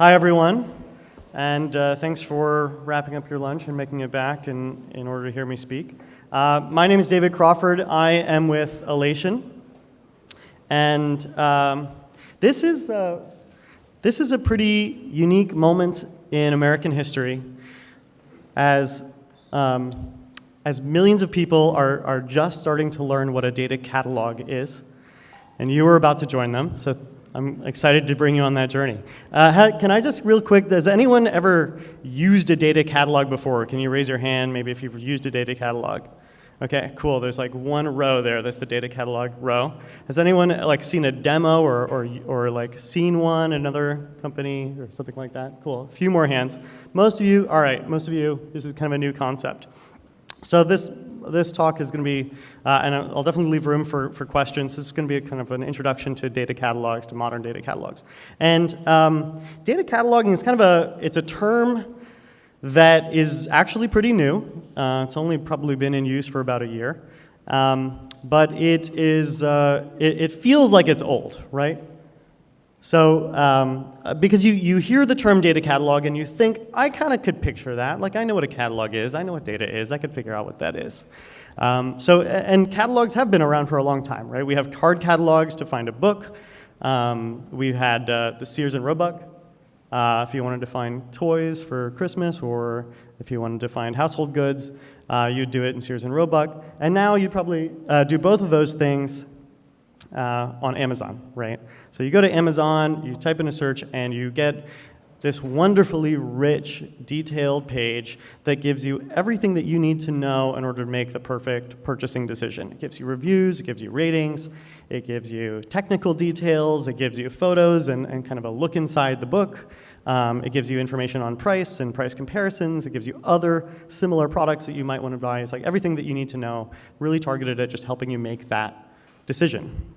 Hi, everyone, and thanks for wrapping up your lunch and making it back in order to hear me speak. My name is David Crawford. I am with Alation, and this is a pretty unique moment in American history as millions of people are just starting to learn what a data catalog is, and you are about to join them, so I'm excited to bring you on that journey. Can I just real quick, has anyone ever used a data catalog before? Can you raise your hand maybe if you've used a data catalog? Okay, cool. There's like one row there. That's the data catalog row. Has anyone like seen a demo or like seen one, another company or something like that? Cool. A few more hands. Most of you, all right, most of you, this is kind of a new concept. So this talk is going to be, and I'll definitely leave room for questions. This is going to be kind of an introduction to data catalogs, to modern data catalogs. And data cataloging is kind of it's a term that is actually pretty new. It's only probably been in use for about a year. But it feels like it's old, right? So, because you hear the term data catalog and you think, I kind of could picture that. Like, I know what a catalog is. I know what data is. I could figure out what that is. And catalogs have been around for a long time, right? We have card catalogs to find a book. We had the Sears and Roebuck. If you wanted to find toys for Christmas, or if you wanted to find household goods, you'd do it in Sears and Roebuck. And now you'd probably do both of those things on Amazon, right? So you go to Amazon, you type in a search, and you get this wonderfully rich, detailed page that gives you everything that you need to know in order to make the perfect purchasing decision. It gives you reviews, it gives you ratings, it gives you technical details, it gives you photos and kind of a look inside the book. It gives you information on price and price comparisons. It gives you other similar products that you might want to buy. It's like everything that you need to know, really targeted at just helping you make that decision.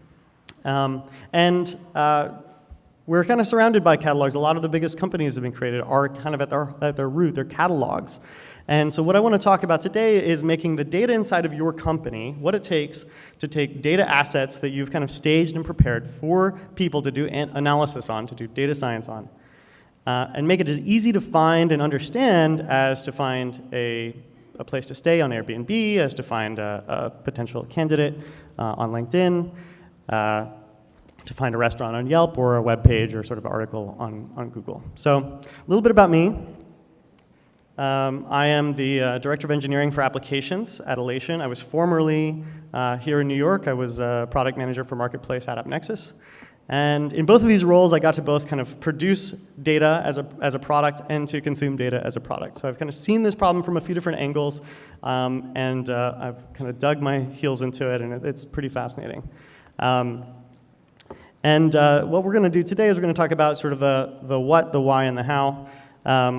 We're kind of surrounded by catalogs. A lot of the biggest companies that have been created are kind of at their root, they're catalogs. And so what I want to talk about today is making the data inside of your company, what it takes to take data assets that you've kind of staged and prepared for people to do analysis on, to do data science on, and make it as easy to find and understand as to find a place to stay on Airbnb, as to find a potential candidate on LinkedIn, to find a restaurant on Yelp or a web page or sort of article on Google. So a little bit about me. I am the Director of Engineering for Applications at Alation. I was formerly here in New York. I was a product manager for Marketplace at AppNexus. And in both of these roles, I got to both kind of produce data as a product and to consume data as a product. So I've kind of seen this problem from a few different angles, and I've kind of dug my heels into it, and it's pretty fascinating. What we're going to do today is we're going to talk about sort of the what, the why, and the how.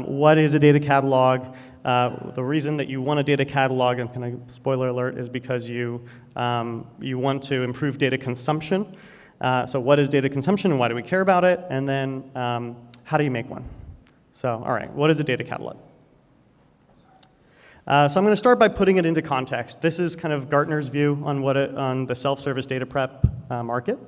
What is a data catalog? The reason that you want a data catalog, and kind of spoiler alert, is because you want to improve data consumption. So what is data consumption and why do we care about it? And then how do you make one? So, all right, what is a data catalog? So I'm going to start by putting it into context. This is kind of Gartner's view on the self-service data prep market.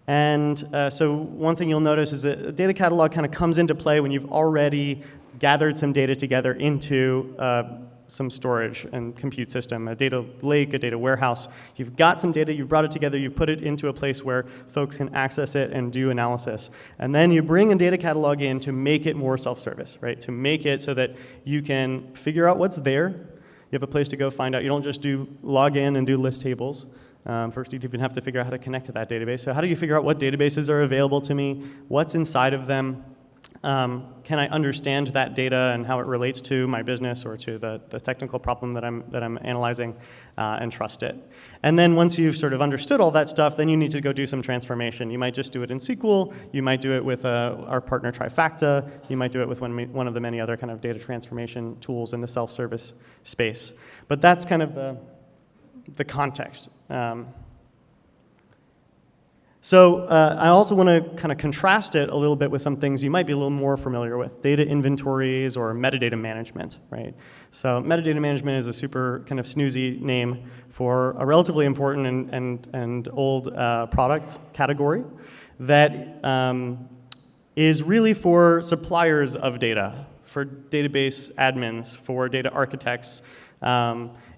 And so one thing you'll notice is that a data catalog kind of comes into play when you've already gathered some data together into some storage and compute system, a data lake, a data warehouse. You've got some data, you've brought it together, you've put it into a place where folks can access it and do analysis. And then you bring a data catalog in to make it more self-service, right? To make it so that you can figure out what's there. You have a place to go find out. You don't just log in and do list tables. First, you'd even have to figure out how to connect to that database. So how do you figure out what databases are available to me? What's inside of them? Can I understand that data and how it relates to my business or to the technical problem that I'm analyzing, and trust it? And then once you've sort of understood all that stuff, then you need to go do some transformation. You might just do it in SQL. You might do it with our partner Trifacta. You might do it with one of the many other kind of data transformation tools in the self-service space. But that's kind of the context. So I also want to kind of contrast it a little bit with some things you might be a little more familiar with, data inventories or metadata management, right? So metadata management is a super kind of snoozy name for a relatively important and old product category that is really for suppliers of data, for database admins, for data architects.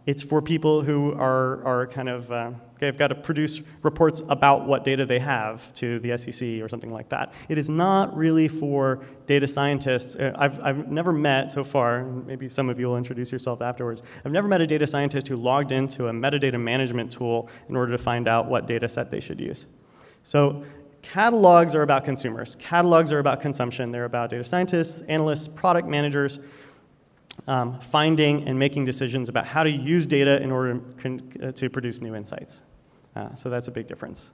It's for people who are kind of, they've got to produce reports about what data they have to the SEC or something like that. It is not really for data scientists. I've never met so far, maybe some of you will introduce yourself afterwards, I've never met a data scientist who logged into a metadata management tool in order to find out what data set they should use. So catalogs are about consumers. Catalogs are about consumption. They're about data scientists, analysts, product managers, finding and making decisions about how to use data in order to produce new insights. So that's a big difference.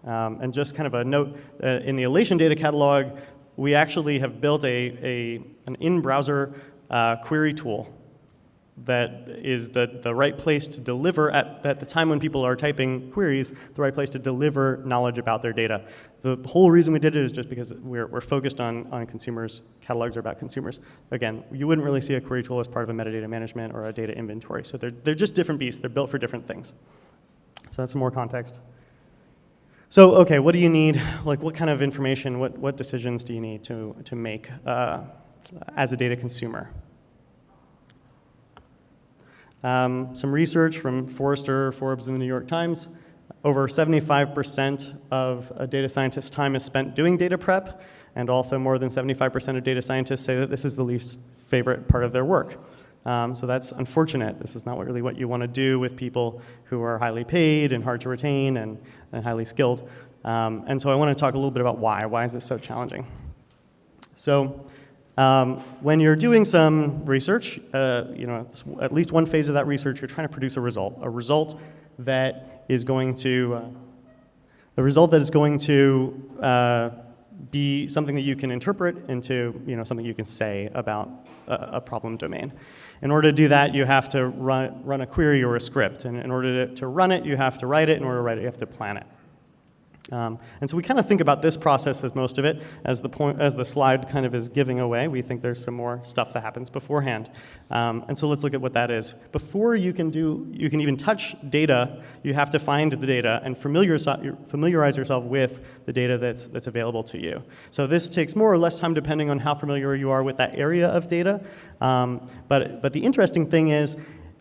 And just kind of a note, in the Alation data catalog, we actually have built an in-browser query tool that is the right place to deliver at the time when people are typing queries, the right place to deliver knowledge about their data. The whole reason we did it is just because we're focused on consumers. Catalogs are about consumers. Again, you wouldn't really see a query tool as part of a metadata management or a data inventory. So they're just different beasts. They're built for different things. So that's some more context. So okay, what do you need? Like, what kind of information, what decisions do you need to make as a data consumer? Some research from Forrester, Forbes, and the New York Times. Over 75% of a data scientist's time is spent doing data prep, and also more than 75% of data scientists say that this is the least favorite part of their work. So that's unfortunate. This is not really what you want to do with people who are highly paid and hard to retain and highly skilled. And so I want to talk a little bit about why. Why is this so challenging? So when you're doing some research, at least one phase of that research, you're trying to produce a result that is going to, be something that you can interpret into, something you can say about a problem domain. In order to do that, you have to run a query or a script, and in order to run it, you have to write it. In order to write it, you have to plan it. And so we kind of think about this process as most of it, as the slide kind of is giving away. We think there's some more stuff that happens beforehand. And so let's look at what that is. Before you can even touch data, you have to find the data and familiarize yourself with the data that's available to you. So this takes more or less time depending on how familiar you are with that area of data. But the interesting thing is,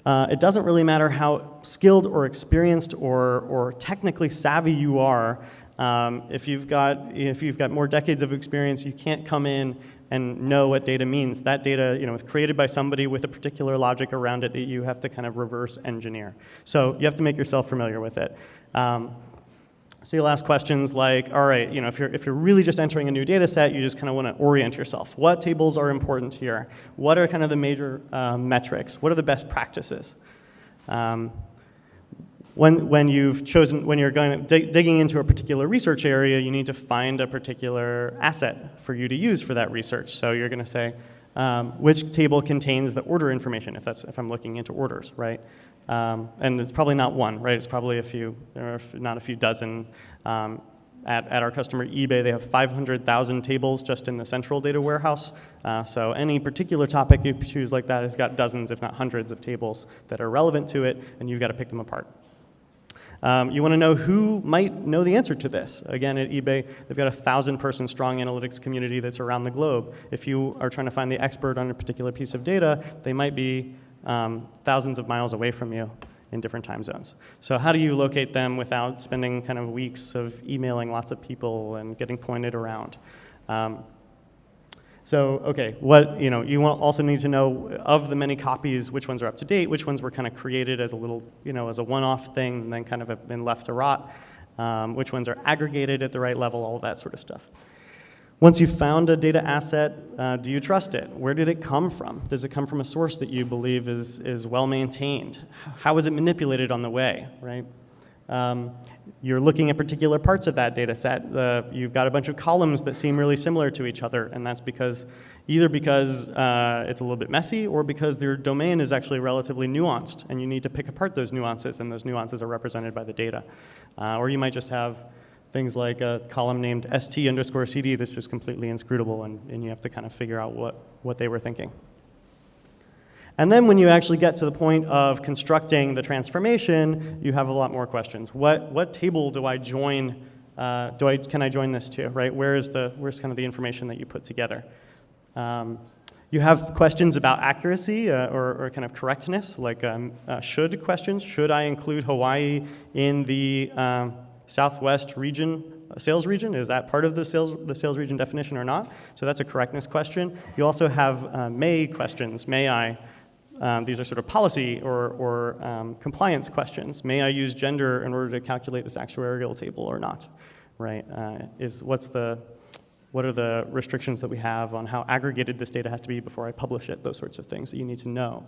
it doesn't really matter how skilled or experienced or technically savvy you are. If you've got more decades of experience, you can't come in and know what data means. That data, is created by somebody with a particular logic around it that you have to kind of reverse engineer. So you have to make yourself familiar with it. So you'll ask questions like, all right, if you're really just entering a new data set, you just kind of want to orient yourself. What tables are important here? What are kind of the major metrics? What are the best practices? When you're digging into a particular research area, you need to find a particular asset for you to use for that research. So you're going to say, which table contains the order information, if I'm looking into orders, right? And it's probably not one, right? It's probably a few, if not a few dozen. At our customer eBay, they have 500,000 tables just in the central data warehouse. So any particular topic you choose like that has got dozens, if not hundreds, of tables that are relevant to it, and you've got to pick them apart. You want to know who might know the answer to this. Again, at eBay, they've got a 1,000-person strong analytics community that's around the globe. If you are trying to find the expert on a particular piece of data, they might be thousands of miles away from you in different time zones. So how do you locate them without spending kind of weeks of emailing lots of people and getting pointed around? So okay, you also need to know of the many copies, which ones are up to date, which ones were kind of created as a little, as a one-off thing and then kind of have been left to rot, which ones are aggregated at the right level, all of that sort of stuff. Once you've found a data asset, do you trust it? Where did it come from? Does it come from a source that you believe is well maintained? How is it manipulated on the way, right? You're looking at particular parts of that data set. You've got a bunch of columns that seem really similar to each other, and that's either because it's a little bit messy or because their domain is actually relatively nuanced, and you need to pick apart those nuances, and those nuances are represented by the data. Or you might just have things like a column named st_cd that's just completely inscrutable, and you have to kind of figure out what they were thinking. And then when you actually get to the point of constructing the transformation, you have a lot more questions. What table do I join can I join this too, right? Where's kind of the information that you put together? You have questions about accuracy or kind of correctness, like should questions. Should I include Hawaii in the Southwest region, sales region? Is that part of the sales region definition or not? So that's a correctness question. You also have may questions. May I? These are sort of policy or compliance questions. May I use gender in order to calculate this actuarial table or not? Right? What are the restrictions that we have on how aggregated this data has to be before I publish it? Those sorts of things that you need to know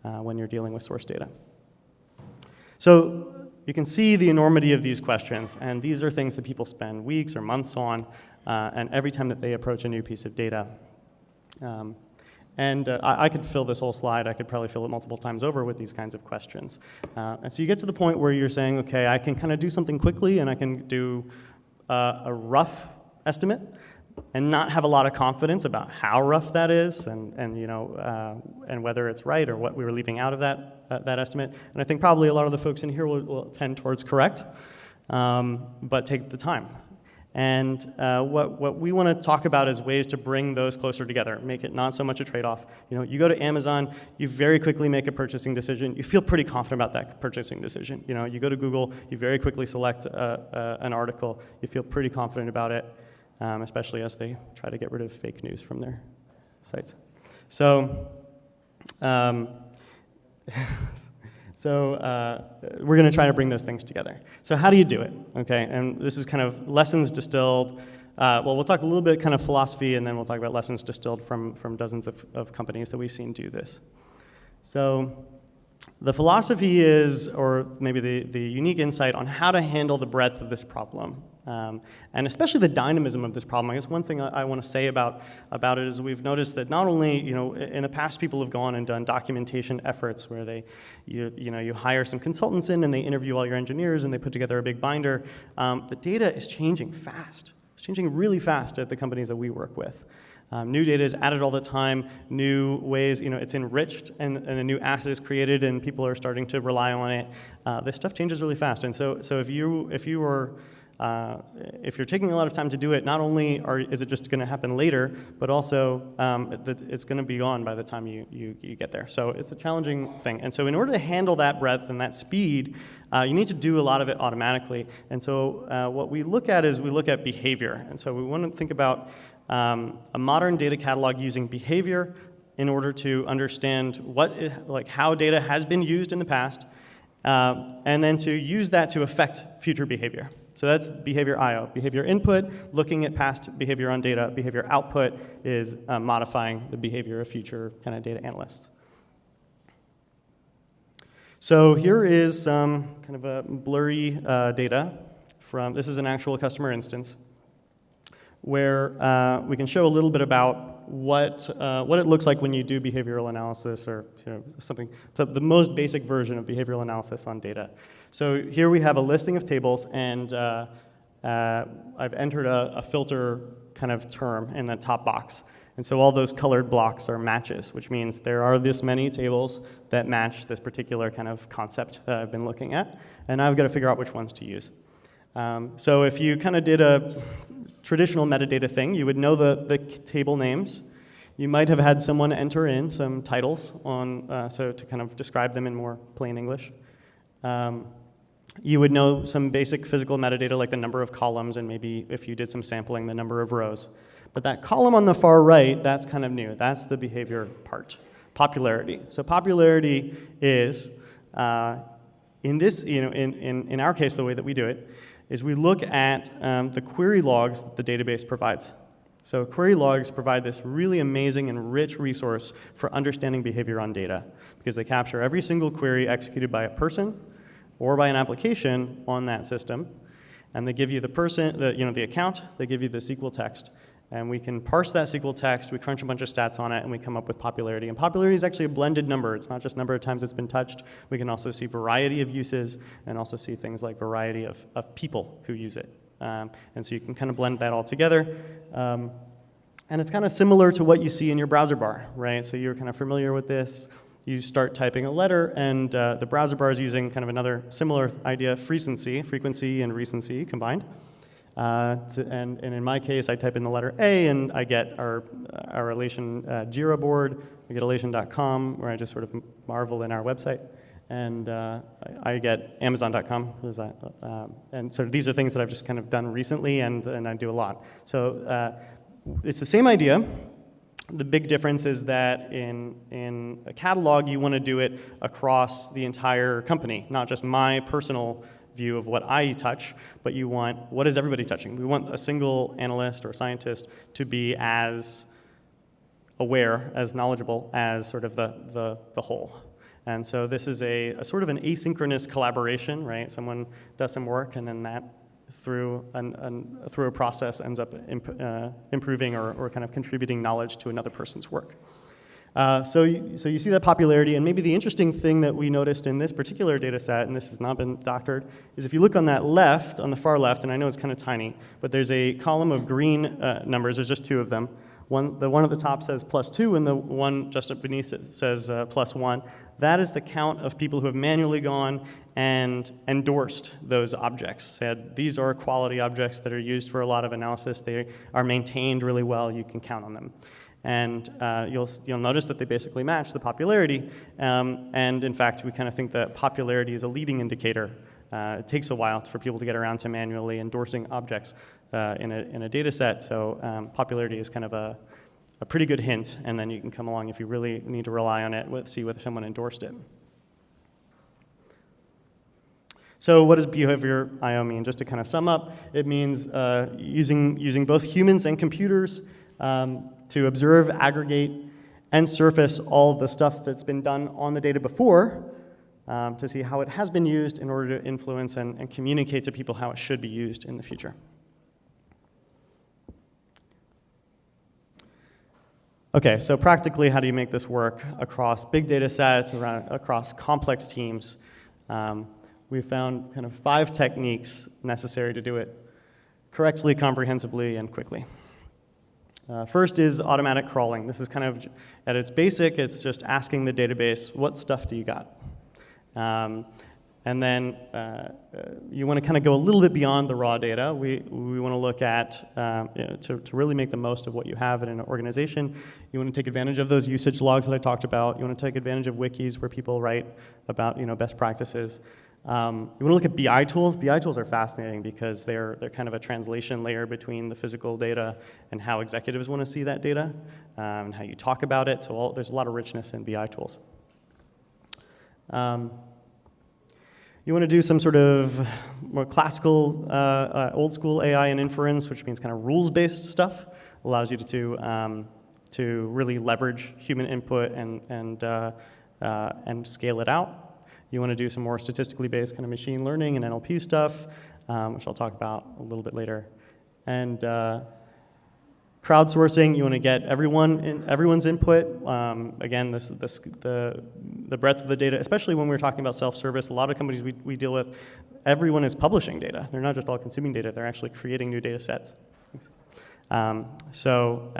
when you're dealing with source data. So you can see the enormity of these questions, and these are things that people spend weeks or months on, and every time that they approach a new piece of data. I could fill this whole slide. I could probably fill it multiple times over with these kinds of questions. And so you get to the point where you're saying, okay, I can kind of do something quickly, and I can do a rough estimate, and not have a lot of confidence about how rough that is, and whether it's right or what we were leaving out of that estimate. And I think probably a lot of the folks in here will tend towards correct, but take the time. And what we want to talk about is ways to bring those closer together, make it not so much a trade-off. You go to Amazon, you very quickly make a purchasing decision. You feel pretty confident about that purchasing decision. You go to Google, you very quickly select an article. You feel pretty confident about it. Especially as they try to get rid of fake news from their sites. So, we're going to try to bring those things together. So how do you do it? Okay, and this is kind of lessons distilled. We'll talk a little bit kind of philosophy, and then we'll talk about lessons distilled from dozens of companies that we've seen do this. So the philosophy is, or maybe the unique insight on how to handle the breadth of this problem. And especially the dynamism of this problem. I guess one thing I want to say about it is we've noticed that not only, in the past people have gone and done documentation efforts where you hire some consultants in and they interview all your engineers and they put together a big binder. The data is changing fast. It's changing really fast at the companies that we work with. New data is added all the time, new ways, it's enriched and a new asset is created and people are starting to rely on it. This stuff changes really fast. And so if you're taking a lot of time to do it, not only is it just going to happen later, but also it's going to be gone by the time you get there. So it's a challenging thing. And so in order to handle that breadth and that speed, you need to do a lot of it automatically. And so what we look at is we look at behavior. And so we want to think about a modern data catalog using behavior in order to understand how data has been used in the past, and then to use that to affect future behavior. So that's behavior I/O. Behavior input, looking at past behavior on data. Behavior output is modifying the behavior of future kind of data analysts. So here is some kind of a blurry data this is an actual customer instance, where we can show a little bit about what it looks like when you do behavioral analysis or something, the most basic version of behavioral analysis on data. So here we have a listing of tables, and I've entered a filter kind of term in the top box. And so all those colored blocks are matches, which means there are this many tables that match this particular kind of concept that I've been looking at, and I've got to figure out which ones to use. So if you kind of did a traditional metadata thing, you would know the table names. You might have had someone enter in some titles so to kind of describe them in more plain English. You would know some basic physical metadata like the number of columns and maybe if you did some sampling, the number of rows. But that column on the far right, that's kind of new. That's the behavior part. Popularity. So popularity is, in this, in our case, the way that we do it, is we look at the query logs that the database provides. So query logs provide this really amazing and rich resource for understanding behavior on data because they capture every single query executed by a person or by an application on that system, and they give you the account, they give you the SQL text, and we can parse that SQL text, we crunch a bunch of stats on it, and we come up with popularity. And popularity is actually a blended number. It's not just number of times it's been touched. We can also see variety of uses and also see things like variety of people who use it. And so you can kind of blend that all together. And it's kind of similar to what you see in your browser bar, right? So you're kind of familiar with this. You start typing a letter, and the browser bar is using kind of another similar idea, frequency and recency combined. And in my case, I type in the letter A, and I get our Alation Jira board. I get Alation.com, where I just sort of marvel in our website. And I get Amazon.com. And so these are things that I've just kind of done recently, and I do a lot. So it's the same idea. The big difference is that in a catalog, you want to do it across the entire company, not just my personal view of what I touch, but you want, what is everybody touching? We want a single analyst or scientist to be as aware, as knowledgeable as sort of the whole. And so this is a sort of an asynchronous collaboration, right? Someone does some work, and then that through a process ends up improving or kind of contributing knowledge to another person's work. So you see that popularity, and maybe the interesting thing that we noticed in this particular data set, and this has not been doctored, is if you look on that left, on the far left, and I know it's kind of tiny, but there's a column of green numbers, there's just two of them. The one at the top says +2, and the one just up beneath it says +1. That is the count of people who have manually gone and endorsed those objects. Said, these are quality objects that are used for a lot of analysis. They are maintained really well. You can count on them. And you'll notice that they basically match the popularity. And in fact, we kind of think that popularity is a leading indicator. It takes a while for people to get around to manually endorsing objects in a data set. So popularity is kind of a pretty good hint, and then you can come along if you really need to rely on it, see whether someone endorsed it. So what does behavior I/O mean? Just to kind of sum up, it means using both humans and computers to observe, aggregate, and surface all the stuff that's been done on the data before to see how it has been used in order to influence and communicate to people how it should be used in the future. Okay, so practically, how do you make this work across big data sets, across complex teams? We found kind of 5 techniques necessary to do it correctly, comprehensively, and quickly. First is automatic crawling. This is kind of, at its basic, it's just asking the database, what stuff do you got? And then you want to kind of go a little bit beyond the raw data. We want to look at, to really make the most of what you have in an organization, you want to take advantage of those usage logs that I talked about. You want to take advantage of wikis where people write about best practices. You want to look at BI tools. BI tools are fascinating because they're kind of a translation layer between the physical data and how executives want to see that data, and how you talk about it. So there's a lot of richness in BI tools. You want to do some sort of more classical, old school AI and inference, which means kind of rules-based stuff. Allows you to really leverage human input and scale it out. You want to do some more statistically based kind of machine learning and NLP stuff, which I'll talk about a little bit later. And crowdsourcing, you want to get everyone's input. Again, the breadth of the data, especially when we're talking about self-service, a lot of companies we deal with, everyone is publishing data. They're not just all consuming data, they're actually creating new data sets. So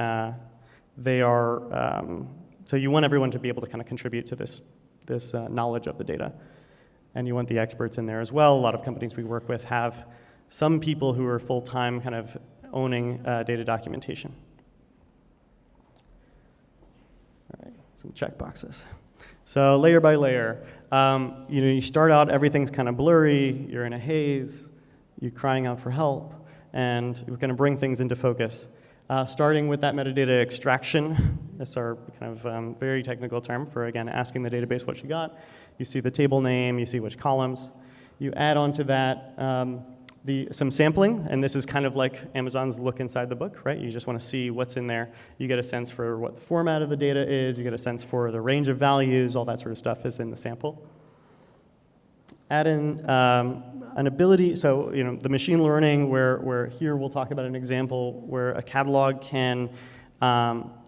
you want everyone to be able to kind of contribute to this knowledge of the data. And you want the experts in there as well. A lot of companies we work with have some people who are full-time kind of owning data documentation. All right, some checkboxes. So layer by layer, you start out, everything's kind of blurry, you're in a haze, you're crying out for help, and we're going to bring things into focus. Starting with that metadata extraction, that's our kind of very technical term for, again, asking the database what you got. You see the table name, you see which columns. You add on to that some sampling, and this is kind of like Amazon's look inside the book, right? You just want to see what's in there. You get a sense for what the format of the data is, you get a sense for the range of values, all that sort of stuff is in the sample. Add in an ability, so the machine learning, where here we'll talk about an example where a catalog can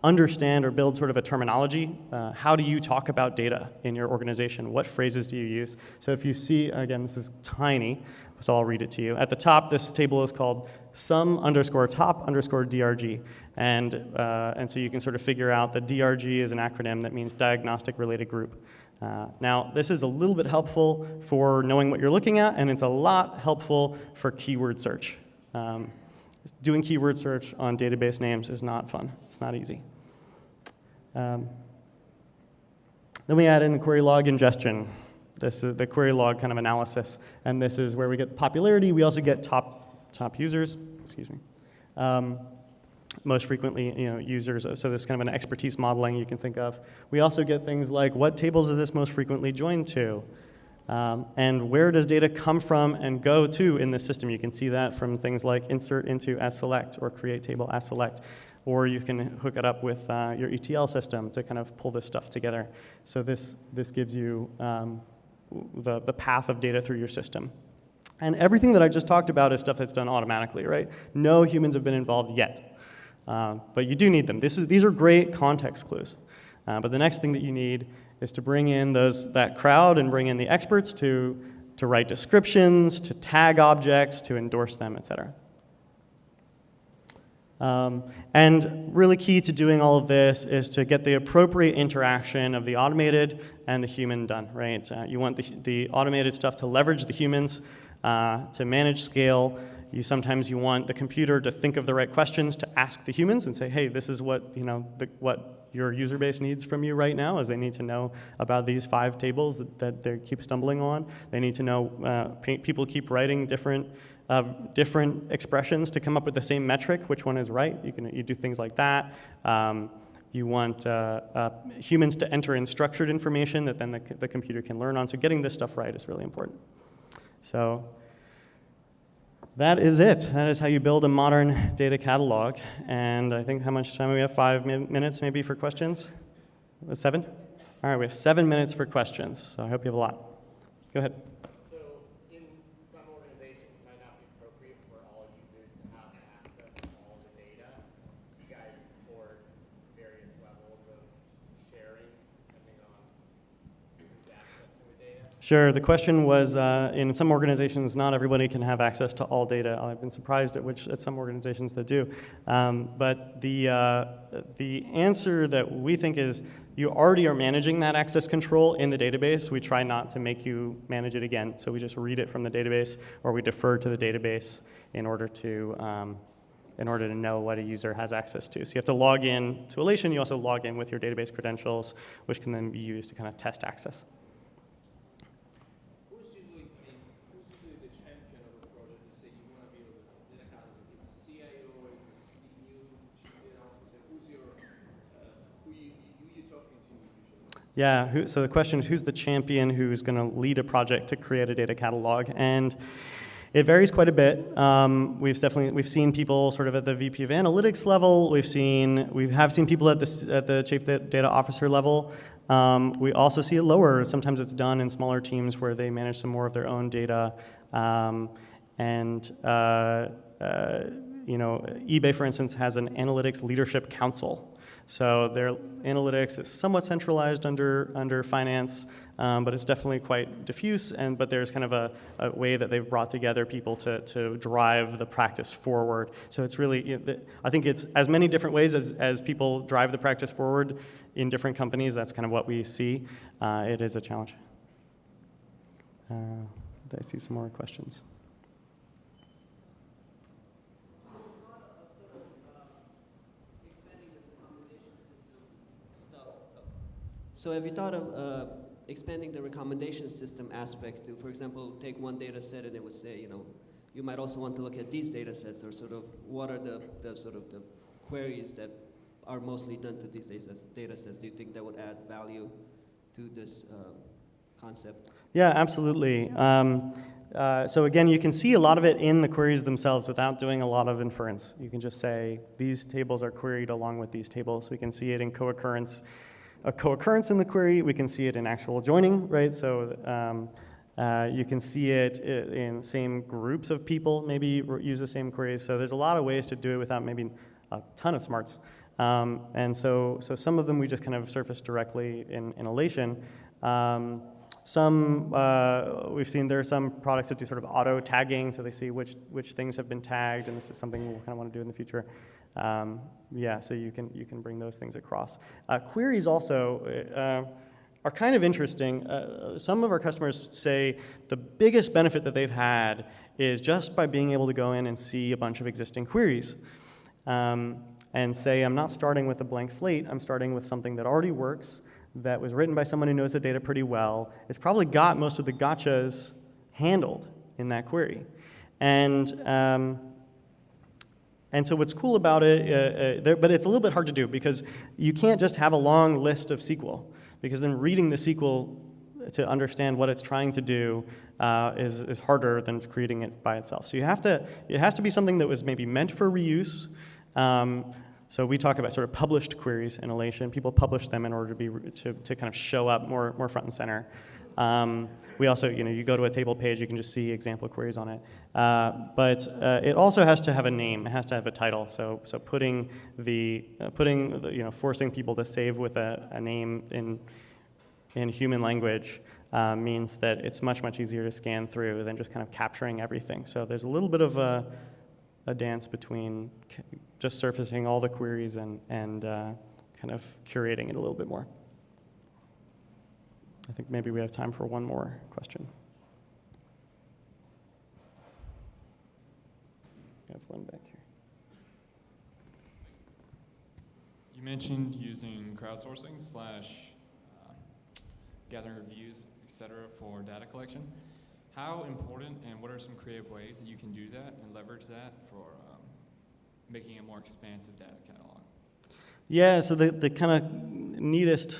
understand or build sort of a terminology. How do you talk about data in your organization? What phrases do you use? So if you see, again, this is tiny, so I'll read it to you. At the top, this table is called sum_top_DRG. And so you can sort of figure out that DRG is an acronym that means diagnostic related group. Now, this is a little bit helpful for knowing what you're looking at, and it's a lot helpful for keyword search. Doing keyword search on database names is not fun. It's not easy. Then we add in the query log ingestion. This is the query log kind of analysis, and this is where we get popularity. We also get top users. Excuse me. Most frequently, users. So this is kind of an expertise modeling you can think of. We also get things like what tables is this most frequently joined to, and where does data come from and go to in the system. You can see that from things like insert into as select or create table as select, or you can hook it up with your ETL system to kind of pull this stuff together. So this gives you the path of data through your system. And everything that I just talked about is stuff that's done automatically, right? No humans have been involved yet. But you do need them. These are great context clues. But the next thing that you need is to bring in that crowd and bring in the experts to write descriptions, to tag objects, to endorse them, et cetera. And really key to doing all of this is to get the appropriate interaction of the automated and the human done, right? You want the automated stuff to leverage the humans, to manage scale. Sometimes you want the computer to think of the right questions to ask the humans and say, hey, this is what what your user base needs from you right now, is they need to know about these 5 tables that they keep stumbling on. They need to know, people keep writing different expressions to come up with the same metric, which one is right. You do things like that. You want humans to enter in structured information that then the computer can learn on. So getting this stuff right is really important. So that is it. That is how you build a modern data catalog. And I think how much time do we have? 5 minutes maybe for questions? 7? All right, we have 7 minutes for questions. So I hope you have a lot. Go ahead. So in some organizations, it might not be appropriate for all users to have access to all the data. Do you guys support various levels of sharing depending on who's accessing the data? Sure. The question was, in some organizations, not everybody can have access to all data. I've been surprised at some organizations that do. But the answer that we think is, you already are managing that access control in the database. We try not to make you manage it again. So we just read it from the database, or we defer to the database in order to know what a user has access to. So you have to log in to Alation. You also log in with your database credentials, which can then be used to kind of test access. Who's usually the champion of a project to say you want to be with a data catalog? Is the CIO, is the CU, chief data officer? Who you talking to usually? Yeah, so the question is, who's the champion who's going to lead a project to create a data catalog? And it varies quite a bit. We've seen people sort of at the VP of Analytics level. We have seen people at the Chief Data Officer level. We also see it lower. Sometimes it's done in smaller teams where they manage some more of their own data. eBay, for instance, has an analytics leadership council. So their analytics is somewhat centralized under finance, but it's definitely quite diffuse. But there's kind of a way that they've brought together people to drive the practice forward. So it's really, I think it's as many different ways as people drive the practice forward in different companies. That's kind of what we see. It is a challenge. Did I see some more questions? So have you thought of expanding the recommendation system aspect to, for example, take one data set and it would say, you might also want to look at these data sets, or sort of what are the sort of the queries that are mostly done to these data sets? Do you think that would add value to this concept? Yeah, absolutely. So again, you can see a lot of it in the queries themselves without doing a lot of inference. You can just say, these tables are queried along with these tables. We can see it in co-occurrence. A co-occurrence in the query, we can see it in actual joining, right? So you can see it in same groups of people maybe use the same queries. So there's a lot of ways to do it without maybe a ton of smarts. And so some of them we just kind of surface directly in Alation. We've seen there are some products that do sort of auto tagging, so they see which things have been tagged, and this is something we'll kind of want to do in the future. So you can bring those things across. Queries also, are kind of interesting. Some of our customers say the biggest benefit that they've had is just by being able to go in and see a bunch of existing queries. And say, I'm not starting with a blank slate, I'm starting with something that already works, that was written by someone who knows the data pretty well. It's probably got most of the gotchas handled in that query. And so what's cool about it, but it's a little bit hard to do because you can't just have a long list of SQL, because then reading the SQL to understand what it's trying to do is harder than creating it by itself. So it has to be something that was maybe meant for reuse. So we talk about sort of published queries in Alation. People publish them in order to kind of show up more front and center. We also, you go to a table page, you can just see example queries on it. But it also has to have a name. It has to have a title. So forcing people to save with a name in human language means that it's much easier to scan through than just kind of capturing everything. So there's a little bit of a dance between just surfacing all the queries and kind of curating it a little bit more. I think maybe we have time for one more question. I have one back here. You mentioned using crowdsourcing / gathering reviews, et cetera, for data collection. How important and what are some creative ways that you can do that and leverage that for making a more expansive data catalog? Yeah, so the kind of neatest,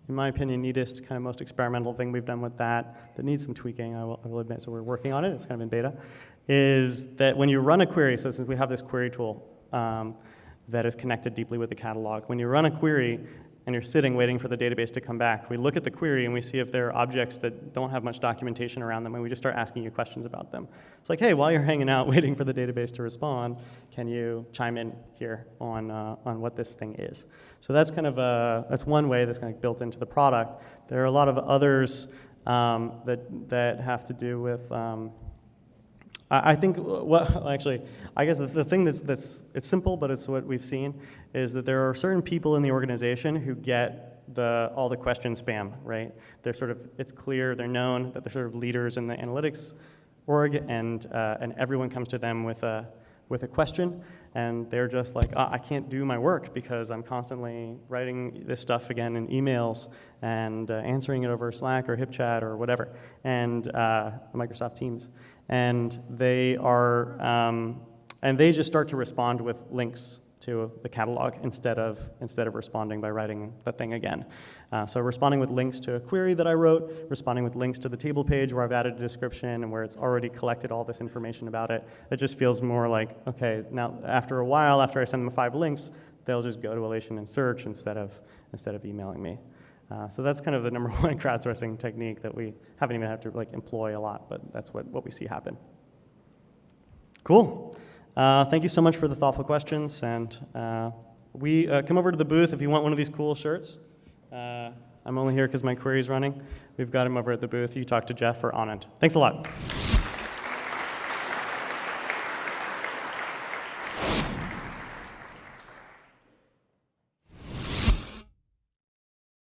in my opinion, kind of most experimental thing we've done with that needs some tweaking, I will admit, so we're working on it, it's kind of in beta, is that when you run a query, so since we have this query tool that is connected deeply with the catalog, when you run a query and you're sitting waiting for the database to come back, we look at the query and we see if there are objects that don't have much documentation around them, and we just start asking you questions about them. It's like, hey, while you're hanging out waiting for the database to respond, can you chime in here on what this thing is? So that's kind of that's one way that's kind of built into the product. There are a lot of others that have to do with. I think, I guess the thing it's simple, but it's what we've seen, is that there are certain people in the organization who get all the question spam, right? They're it's clear, they're known, that they're sort of leaders in the analytics org, and everyone comes to them with a question, and they're just like, I can't do my work because I'm constantly writing this stuff again in emails and answering it over Slack or HipChat or whatever, and Microsoft Teams. And they just start to respond with links to the catalog instead of responding by writing the thing again. So responding with links to a query that I wrote, responding with links to the table page where I've added a description and where it's already collected all this information about it. It just feels more like, okay, now after a while, after I send them 5 links, they'll just go to Alation and search instead of emailing me. So that's kind of the number one crowdsourcing technique that we haven't even had to employ a lot, but that's what we see happen. Cool. Thank you so much for the thoughtful questions, and we come over to the booth if you want one of these cool shirts. I'm only here because my query's running. We've got them over at the booth. You talk to Jeff or Anand. Thanks a lot.